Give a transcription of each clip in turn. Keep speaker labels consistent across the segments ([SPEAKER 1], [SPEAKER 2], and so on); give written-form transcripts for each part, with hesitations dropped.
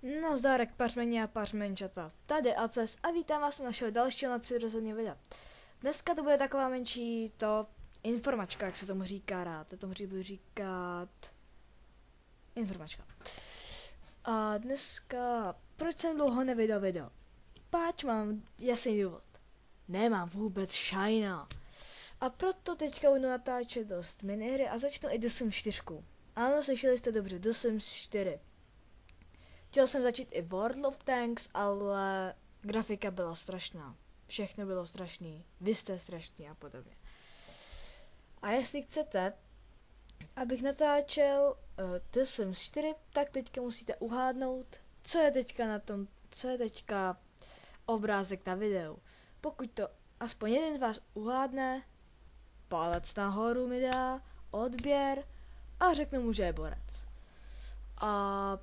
[SPEAKER 1] Nazdárek pařmeni a pařmenčata. Tady Aces a vítám vás u našeho dalšího nadpřirozeného videa. Dneska to bude taková menší informačka, jak se tomu říká rád. Já tomu budu říkat informačka. A dneska, proč jsem dlouho nevydal video? Páč mám jasný důvod. Nemám vůbec šajna. A proto teďka budu natáčet dost minihry a začnu i The Sims 4. Ano, slyšeli jste dobře, The Sims 4. Chtěl jsem začít i World of Tanks, ale grafika byla strašná. Všechno bylo strašný, vy jste strašný a podobně. A jestli chcete, abych natáčel The Sims 4, tak teďka musíte uhádnout, co je teďka obrázek na videu. Pokud to aspoň jeden z vás uhádne, palec nahoru mi dá, odběr a řeknu mu, že je borec. A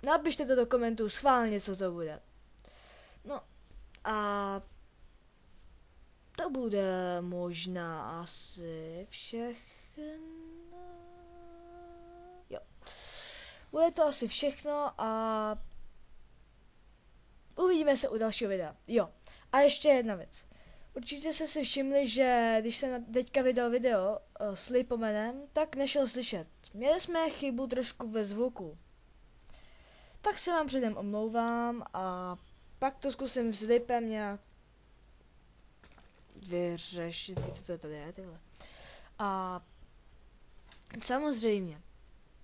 [SPEAKER 1] napište to do komentů schválně, co to bude. No a to bude možná asi všechno. Jo. Bude to asi všechno a uvidíme se u dalšího videa. Jo. A ještě jedna věc. Určitě jste si všimli, že když jsem teďka vydal video s Lipomenem, tak nešel slyšet. Měli jsme chybu trošku ve zvuku. Tak se vám předem omlouvám a pak to zkusím s Lipem nějak vyřešit, co to tady je, tyhle. A samozřejmě,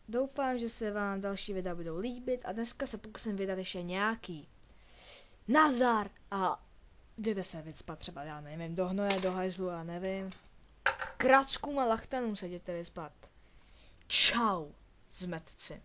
[SPEAKER 1] doufám, že se vám další videa budou líbit a dneska se pokusím vydat ještě nějaký. Nazdar! A jděte se vyspat třeba, já nevím, do hnoje, do hajzlu, já nevím. Krackům a lachtanům se jděte vyspat. Čau, zmetci.